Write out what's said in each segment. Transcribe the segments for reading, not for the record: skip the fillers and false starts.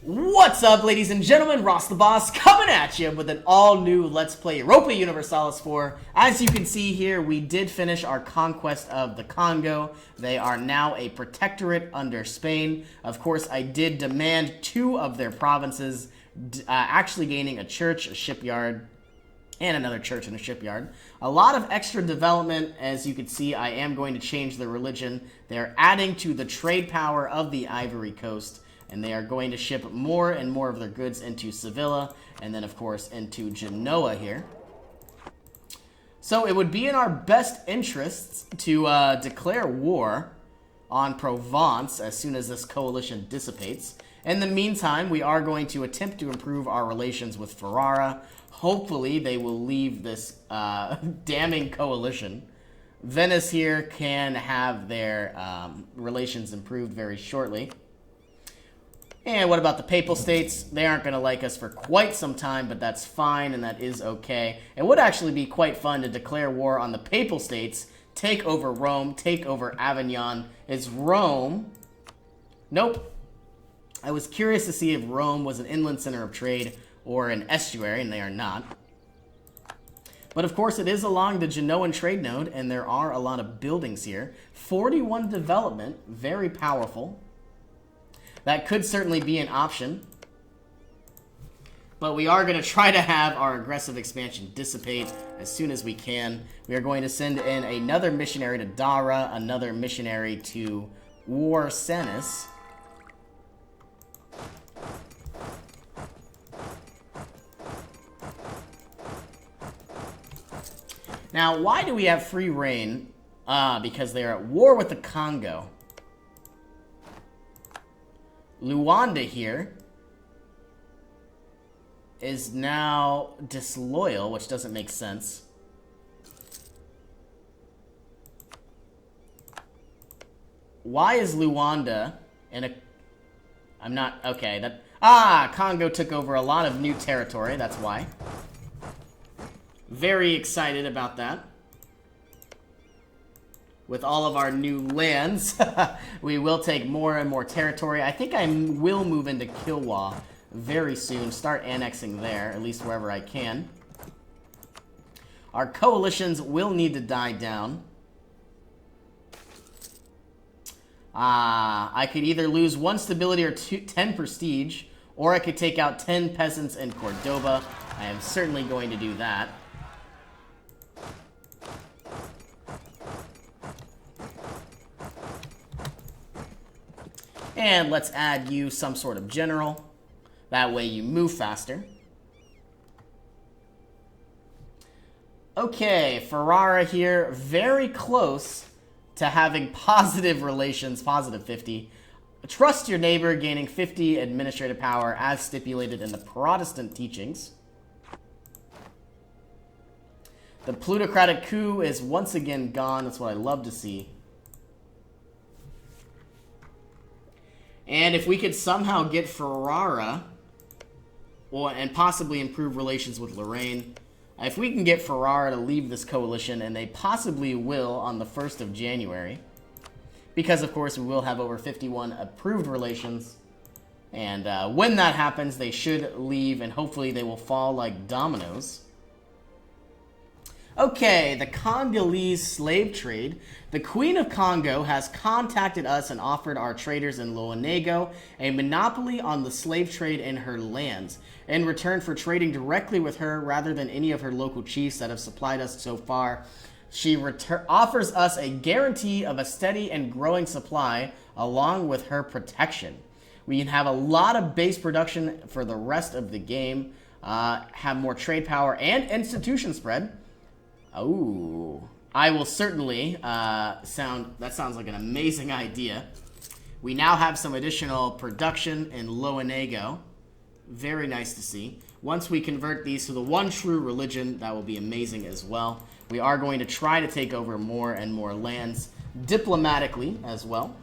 What's up, ladies and gentlemen? Ross the Boss coming at you with an all-new Let's Play Europa Universalis 4. As you can see here, we did finish our conquest of the Congo. They are now a protectorate under Spain. Of course, I did demand 2 of their provinces, actually gaining a church, a shipyard, and another church and a shipyard. A lot of extra development. As you can see, I am going to change the religion. They're adding to the trade power of the Ivory Coast. And they are going to ship more and more of their goods into Sevilla, and then, of course, into Genoa here. So it would be in our best interests to declare war on Provence as soon as this coalition dissipates. In the meantime, we are going to attempt to improve our relations with Ferrara. Hopefully, they will leave this damning coalition. Venice here can have their relations improved very shortly. And what about the Papal States? They aren't going to like us for quite some time, but that's fine, and that is okay. It would actually be quite fun to declare war on the Papal States, take over Rome, take over Avignon. Is Rome... Nope. I was curious to see if Rome was an inland center of trade or an estuary, and they are not. But of course, it is along the Genoan trade node, and there are a lot of buildings here. 41 development, very powerful. That could certainly be an option. But we are going to try to have our aggressive expansion dissipate as soon as we can. We are going to send in another missionary to Dara, another missionary to Warsenis. Now, why do we have free reign? Because they are at war with the Congo. Luanda here is now disloyal, which doesn't make sense. Why is Luanda in a... I'm not... Okay, that... Congo took over a lot of new territory, that's why. Very excited about that. With all of our new lands, we will take more and more territory. I think I will move into Kilwa very soon. Start annexing there, at least wherever I can. Our coalitions will need to die down. I could either lose 1 stability or 10 prestige, or I could take out 10 peasants in Cordoba. I am certainly going to do that. And let's add you some sort of general. That way you move faster. Okay, Ferrara here, very close to having positive relations, positive 50. Trust your neighbor, gaining 50 administrative power as stipulated in the Protestant teachings. The plutocratic coup is once again gone. That's what I love to see. And if we could somehow get Ferrara, and possibly improve relations with Lorraine, if we can get Ferrara to leave this coalition, and they possibly will on the 1st of January, because of course we will have over 51 approved relations, and when that happens, they should leave, and hopefully they will fall like dominoes. Okay, the Congolese slave trade. The Queen of Congo has contacted us and offered our traders in Loanego a monopoly on the slave trade in her lands, in return for trading directly with her rather than any of her local chiefs that have supplied us so far. She offers us a guarantee of a steady and growing supply along with her protection. We can have a lot of base production for the rest of the game, have more trade power and institution spread. Oh, I will certainly that sounds like an amazing idea. We now have some additional production in Loanego. Very nice to see. Once we convert these to the one true religion, that will be amazing as well. We are going to try to take over more and more lands diplomatically as well.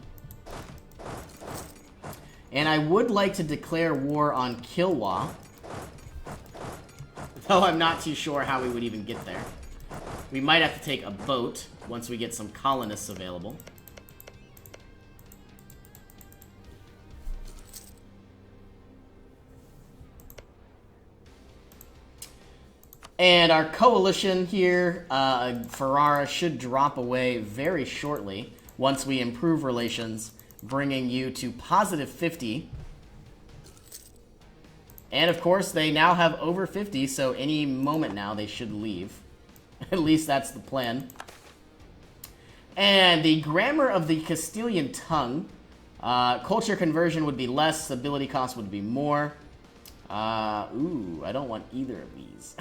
And I would like to declare war on Kilwa, though I'm not too sure how we would even get there. We might have to take a boat once we get some colonists available. And our coalition here, Ferrara, should drop away very shortly once we improve relations, bringing you to positive 50. And of course, they now have over 50, so any moment now they should leave. At least that's the plan. And the grammar of the Castilian tongue, culture conversion would be less, ability cost would be more. Ooh, I don't want either of these.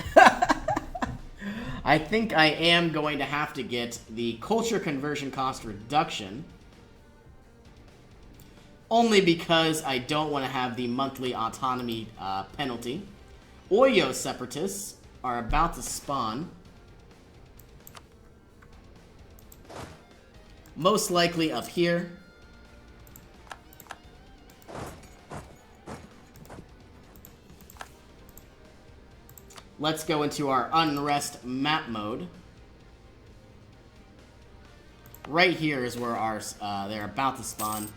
I think I am going to have to get the culture conversion cost reduction. Only because I don't want to have the monthly autonomy penalty. Oyo separatists are about to spawn. Most likely up here. Let's go into our unrest map mode. Right here is where our they're about to spawn.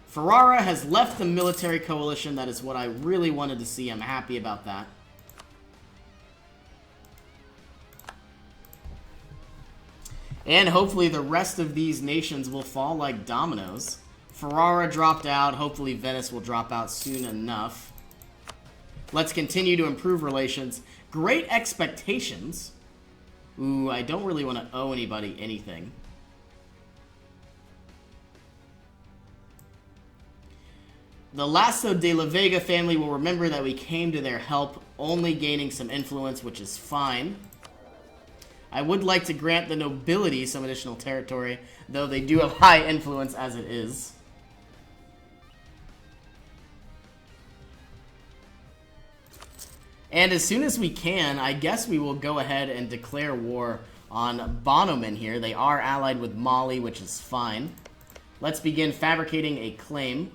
Ferrara has left the military coalition. That is what I really wanted to see. I'm happy about that. And hopefully the rest of these nations will fall like dominoes. Ferrara dropped out. Hopefully Venice will drop out soon enough. Let's continue to improve relations. Great expectations. Ooh, I don't really want to owe anybody anything. The Lasso de la Vega family will remember that we came to their help, only gaining some influence, which is fine. I would like to grant the nobility some additional territory, though they do have high influence as it is. And as soon as we can, I guess we will go ahead and declare war on Bonomen here. They are allied with Mali, which is fine. Let's begin fabricating a claim.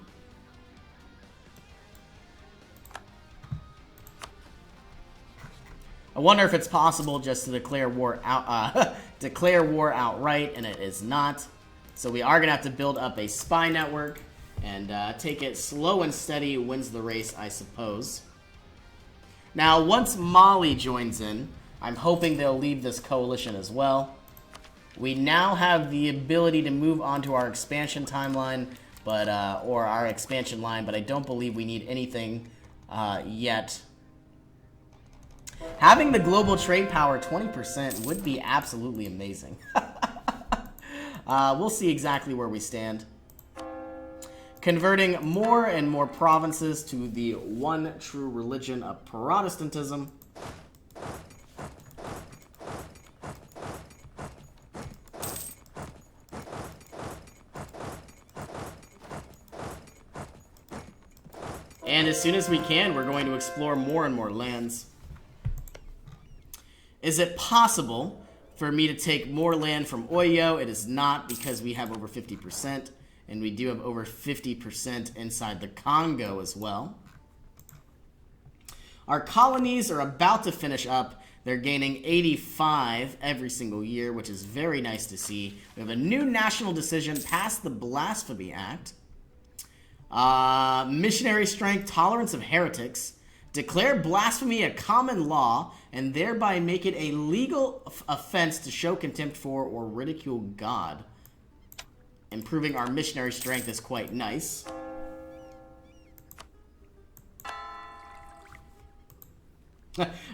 I wonder if it's possible just to declare war out, declare war outright, and it is not. So we are gonna have to build up a spy network and take it slow and steady. Wins the race, I suppose. Now, once Mali joins in, I'm hoping they'll leave this coalition as well. We now have the ability to move on to our expansion timeline, but or our expansion line, but I don't believe we need anything yet. Having the global trade power 20% would be absolutely amazing. We'll see exactly where we stand. Converting more and more provinces to the one true religion of Protestantism. And as soon as we can, we're going to explore more and more lands. Is it possible for me to take more land from Oyo? It is not, because we have over 50%. And we do have over 50% inside the Congo as well. Our colonies are about to finish up. They're gaining 85 every single year, which is very nice to see. We have a new national decision passed the Blasphemy Act. Missionary strength, tolerance of heretics. Declare blasphemy a common law and thereby make it a legal offense to show contempt for or ridicule God. Improving our missionary strength is quite nice.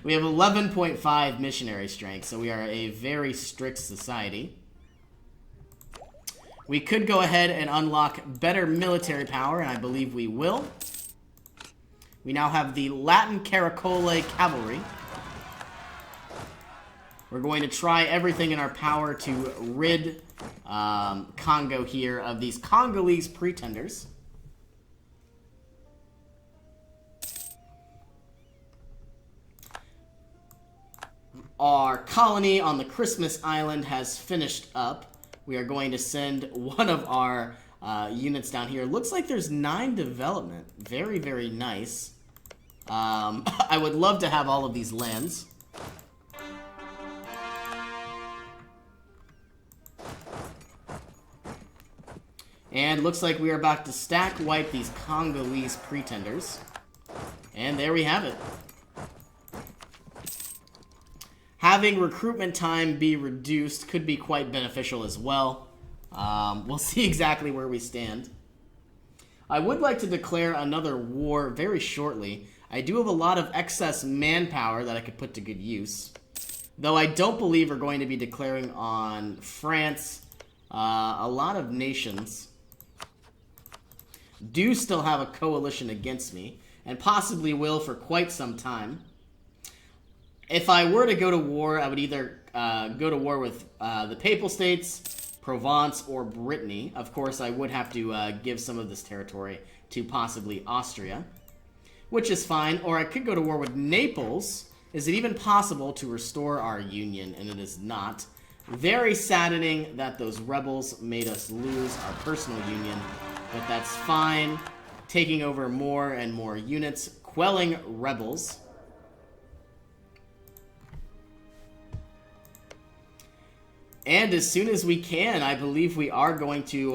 We have 11.5 missionary strength, so we are a very strict society. We could go ahead and unlock better military power, and I believe we will. We now have the Latin Caracole Cavalry. We're going to try everything in our power to rid Congo here of these Congolese pretenders. Our colony on the Christmas Island has finished up. We are going to send one of our units down here. Looks like there's 9 development. Very, very nice. I would love to have all of these lands. And looks like we are about to stack wipe these Congolese pretenders. And there we have it. Having recruitment time be reduced could be quite beneficial as well. We'll see exactly where we stand. I would like to declare another war very shortly. I do have a lot of excess manpower that I could put to good use. Though I don't believe we're going to be declaring on France. A lot of nations do still have a coalition against me, and possibly will for quite some time. If I were to go to war, I would either go to war with the Papal States, Provence, or Brittany. Of course, I would have to give some of this territory to possibly Austria, which is fine. Or I could go to war with Naples. Is it even possible to restore our union? And it is not. Very saddening that those rebels made us lose our personal union, but that's fine. Taking over more and more units, quelling rebels. And as soon as we can, I believe we are going to,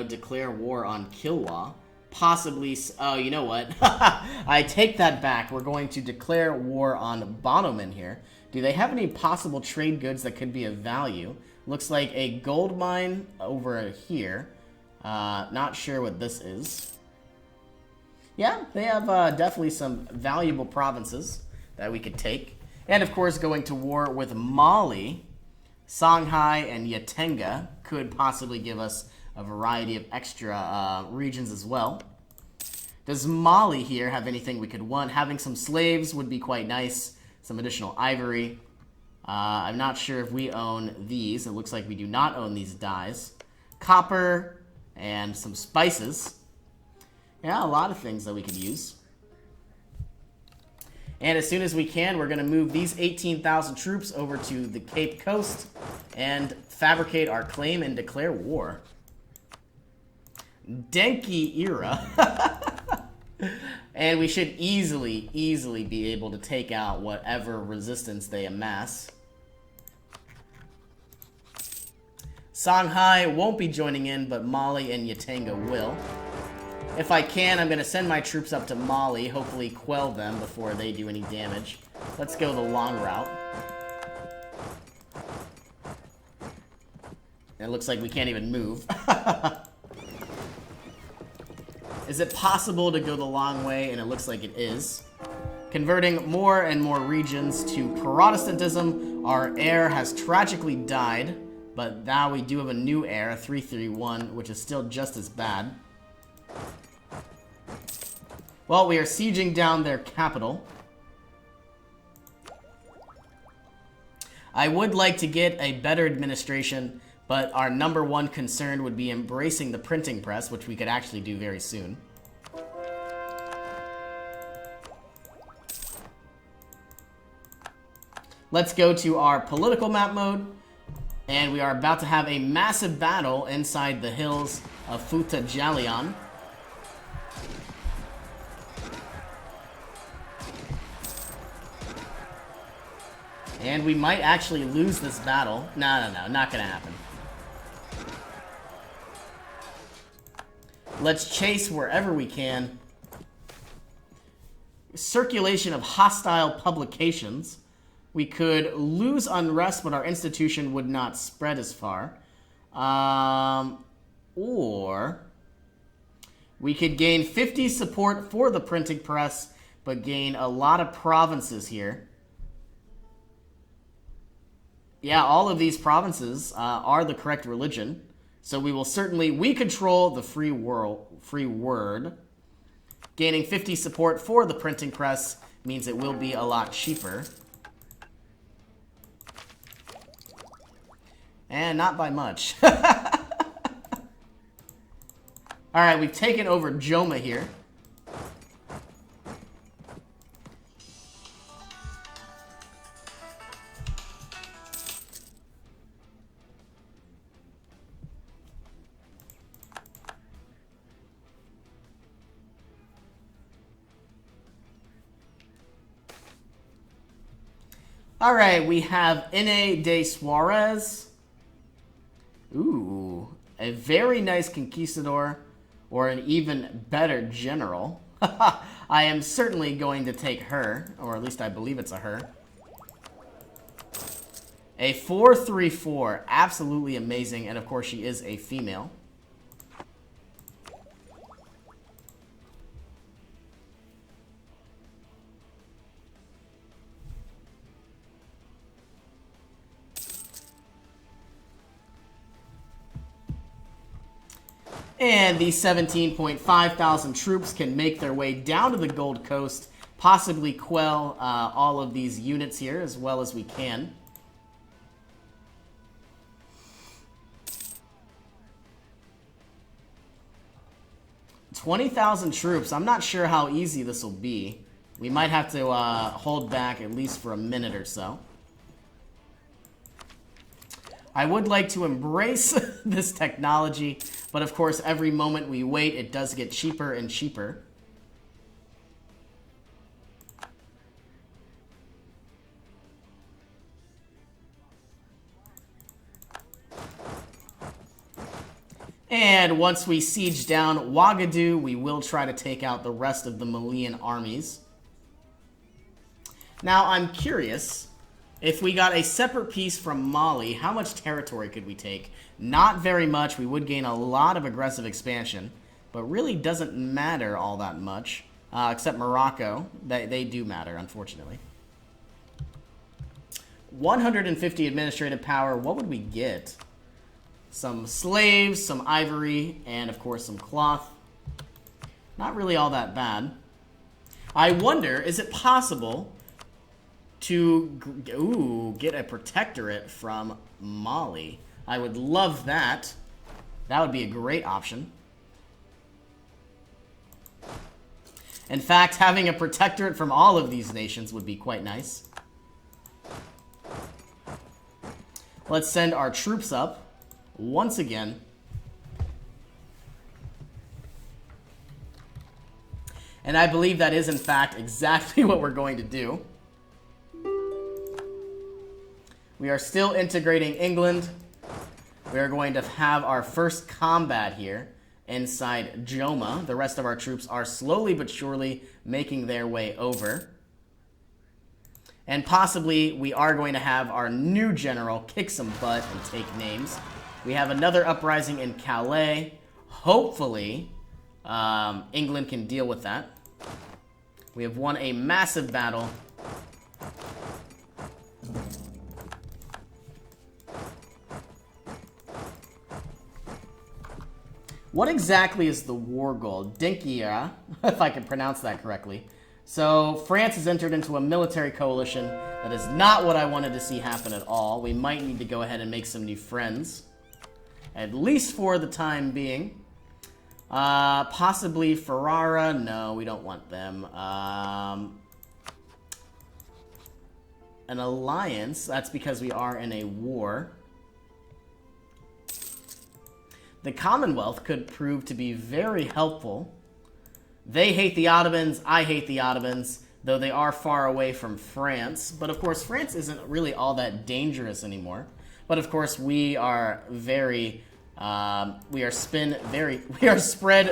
declare war on Kilwa. Possibly, oh, you know what? I take that back. We're going to declare war on Bonoman here. Do they have any possible trade goods that could be of value? Looks like a gold mine over here. Not sure what this is. Yeah, they have definitely some valuable provinces that we could take. And of course, going to war with Mali, Songhai, and Yatenga could possibly give us a variety of extra regions as well. Does Mali here have anything we could want? Having some slaves would be quite nice. Some additional ivory. I'm not sure if we own these. It looks like we do not own these dyes. Copper and some spices. Yeah, a lot of things that we could use. And as soon as we can, we're going to move these 18,000 troops over to the Cape Coast and fabricate our claim and declare war. Denki era. And we should easily be able to take out whatever resistance they amass. Songhai won't be joining in, but Mali and Yatenga will. If I can, I'm going to send my troops up to Mali, hopefully quell them before they do any damage. Let's go the long route. It looks like we can't even move. Is it possible to go the long way? And it looks like it is. Converting more and more regions to Protestantism. Our heir has tragically died, but now we do have a new heir, 331, which is still just as bad. Well, we are sieging down their capital. I would like to get a better administration, but our number one concern would be embracing the printing press, which we could actually do very soon. Let's go to our political map mode. And we are about to have a massive battle inside the hills of Futa Jalion. And we might actually lose this battle. No, not gonna happen. Let's chase wherever we can. Circulation of hostile publications. We could lose unrest, but our institution would not spread as far. Or we could gain 50 support for the printing press, but gain a lot of provinces here. Yeah, all of these provinces are the correct religion. So we will certainly, we control the free word. Gaining 50 support for the printing press means it will be a lot cheaper. And not by much. Alright, we've taken over Joma here. Alright, we have Ine de Suarez. Ooh, a very nice conquistador, or an even better general. I am certainly going to take her, or at least I believe it's a her. A 4-3-4. Absolutely amazing. And of course, she is a female. And the 17.5 thousand troops can make their way down to the Gold Coast, possibly quell all of these units here as well as we can. $20,000 troops. I'm not sure how easy this will be. We might have to hold back at least for a minute or so. I would like to embrace this technology, but of course, every moment we wait, it does get cheaper and cheaper. And once we siege down Ouagadougou, we will try to take out the rest of the Malian armies. Now, I'm curious, if we got a separate piece from Mali, how much territory could we take? Not very much. We would gain a lot of aggressive expansion, but really doesn't matter all that much, except Morocco. They do matter, unfortunately. 150 administrative power. What would we get? Some slaves, some ivory, and of course some cloth. Not really all that bad. I wonder, is it possible to get a protectorate from Mali? I would love that. That would be a great option. In fact, having a protectorate from all of these nations would be quite nice. Let's send our troops up once again. And I believe that is, in fact, exactly what we're going to do. We are still integrating England. We are going to have our first combat here inside Joma. The rest of our troops are slowly but surely making their way over. And possibly we are going to have our new general kick some butt and take names. We have another uprising in Calais. Hopefully, England can deal with that. We have won a massive battle. What exactly is the war goal? Dinkia, if I can pronounce that correctly. So, France has entered into a military coalition. That is not what I wanted to see happen at all. We might need to go ahead and make some new friends. At least for the time being. Possibly Ferrara. No, we don't want them. An alliance. That's because we are in a war. The Commonwealth could prove to be very helpful. They hate the Ottomans. I hate the Ottomans. Though they are far away from France. But of course, France isn't really all that dangerous anymore. But of course, we are very... we are spread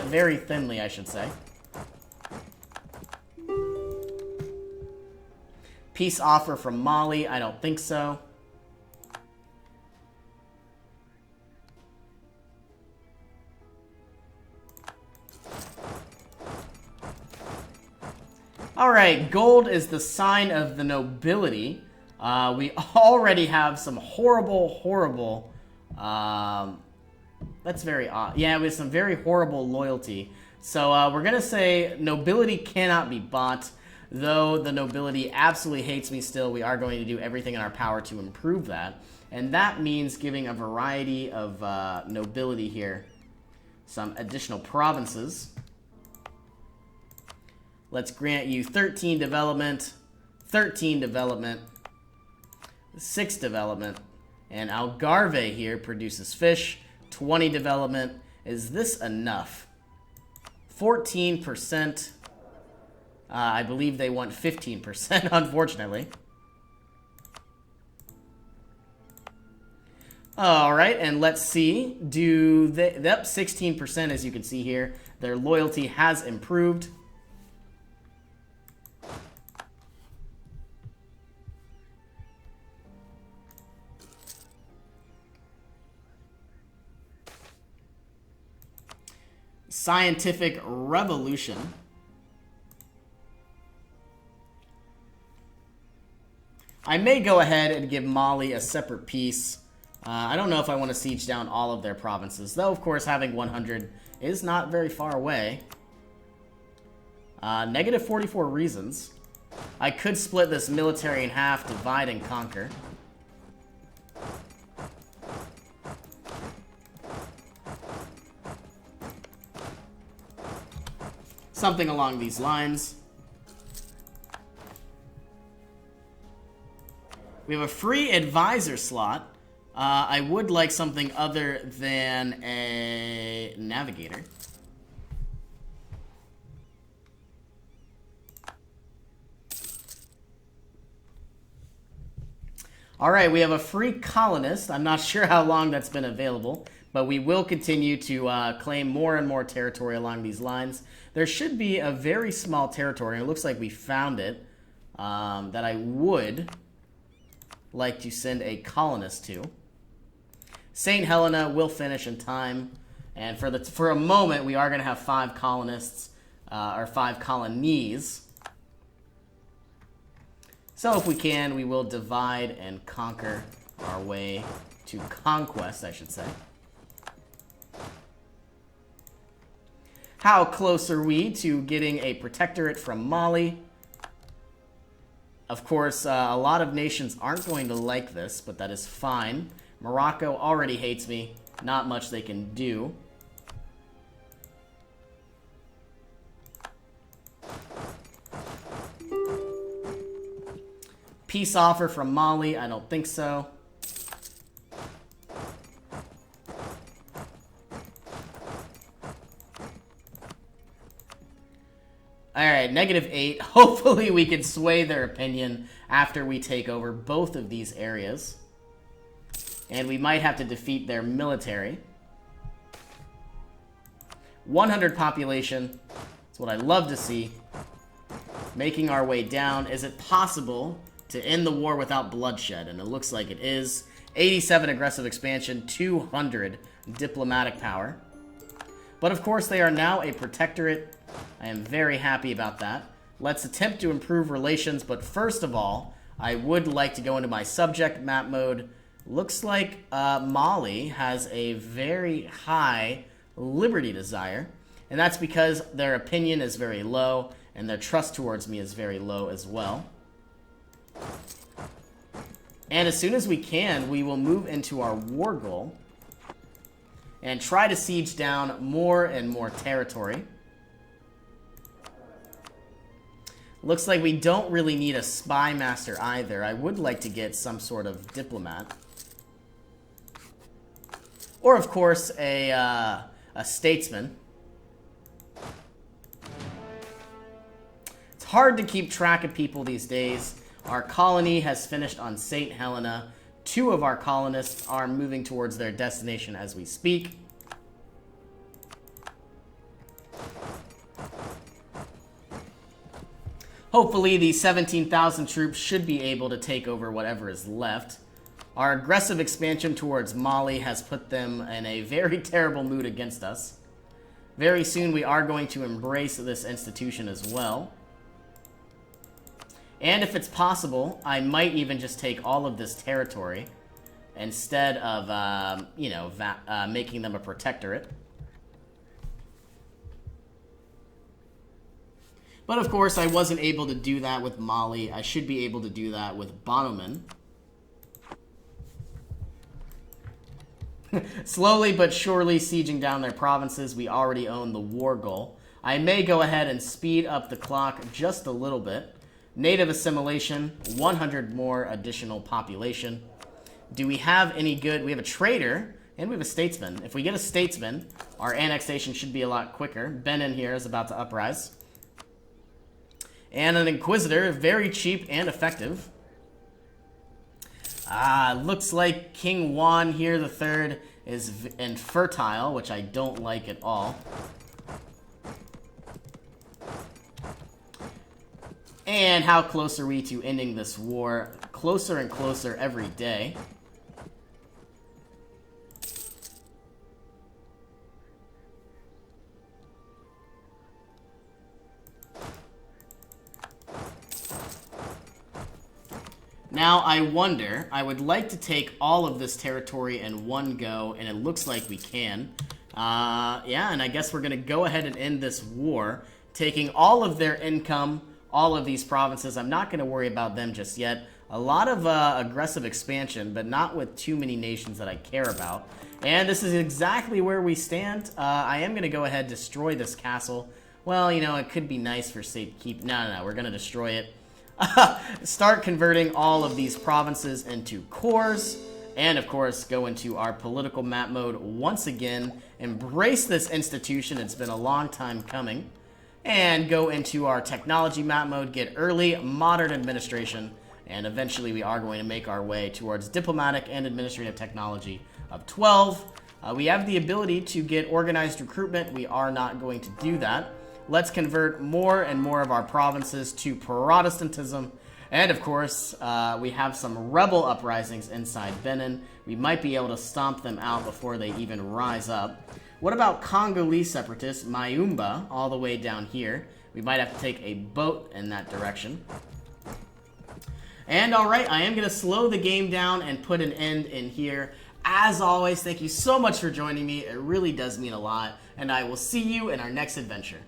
very thinly, I should say. Peace offer from Mali? I don't think so. Alright, gold is the sign of the nobility. We already have some horrible, that's very odd. Yeah, we have some very horrible loyalty. So we're going to say nobility cannot be bought. Though the nobility absolutely hates me still, we are going to do everything in our power to improve that. And that means giving a variety of nobility here some additional provinces. Let's grant you 13 development, 13 development, 6 development, and Algarve here produces fish, 20 development. Is this enough? 14%. I believe they want 15%, unfortunately. Alright, and let's see. Do they... Yep, 16%, as you can see here. Their loyalty has improved. Scientific revolution. I may go ahead and give Mali a separate peace. I don't know if I want to siege down all of their provinces, though, of course, having 100 is not very far away. Negative 44 reasons. I could split this military in half, divide and conquer. Something along these lines. We have a free advisor slot. I would like something other than a navigator. Alright, we have a free colonist. I'm not sure how long that's been available, but we will continue to claim more and more territory along these lines. There should be a very small territory, and it looks like we found it, that I would like to send a colonist to. St. Helena will finish in time, and for a moment we are going to have 5 colonists, or 5 colonies. So if we can, we will divide and conquer our way to conquest, I should say. How close are we to getting a protectorate from Mali? Of course, a lot of nations aren't going to like this, but that is fine. Morocco already hates me. Not much they can do. Peace offer from Mali? I don't think so. Alright, -8. Hopefully we can sway their opinion after we take over both of these areas. And we might have to defeat their military. 100 population. That's what I love to see. Making our way down. Is it possible to end the war without bloodshed? And it looks like it is. 87 aggressive expansion, 200 diplomatic power. But of course they are now a protectorate. I am very happy about that. Let's attempt to improve relations, but first of all, I would like to go into my subject map mode. Looks like Mali has a very high liberty desire, and that's because their opinion is very low, and their trust towards me is very low as well. And as soon as we can, we will move into our war goal and try to siege down more and more territory. Looks like we don't really need a spy master either. I would like to get some sort of diplomat. Or, of course, a statesman. It's hard to keep track of people these days. Our colony has finished on St. Helena. 2 of our colonists are moving towards their destination as we speak. Hopefully, the 17,000 troops should be able to take over whatever is left. Our aggressive expansion towards Mali has put them in a very terrible mood against us. Very soon, we are going to embrace this institution as well. And if it's possible, I might even just take all of this territory instead of, making them a protectorate. But of course, I wasn't able to do that with Mali. I should be able to do that with Bonoman. Slowly but surely sieging down their provinces. We already own the war goal. I may go ahead and speed up the clock just a little bit. Native assimilation, 100 more additional population. Do we have any good... We have a trader, and we have a statesman. If we get a statesman, our annexation should be a lot quicker. Benin here is about to uprise. And an inquisitor, very cheap and effective. Looks like King Juan here, III, is infertile, which I don't like at all. And how close are we to ending this war? Closer and closer every day. Now, I wonder, I would like to take all of this territory in one go, and it looks like we can. Yeah, and I guess we're going to go ahead and end this war, taking all of their income, all of these provinces. I'm not going to worry about them just yet. A lot of aggressive expansion, but not with too many nations that I care about. And this is exactly where we stand. I am going to go ahead and destroy this castle. Well, you know, it could be nice for safekeep. No, we're going to destroy it. Start converting all of these provinces into cores, and of course go into our political map mode once again, embrace this institution, it's been a long time coming, and go into our technology map mode, get early modern administration, and eventually we are going to make our way towards diplomatic and administrative technology of 12. We have the ability to get organized recruitment. We are not going to do that. Let's convert more and more of our provinces to Protestantism. And of course, we have some rebel uprisings inside Benin. We might be able to stomp them out before they even rise up. What about Congolese separatists, Mayumba, all the way down here? We might have to take a boat in that direction. And alright, I am going to slow the game down and put an end in here. As always, thank you so much for joining me. It really does mean a lot. And I will see you in our next adventure.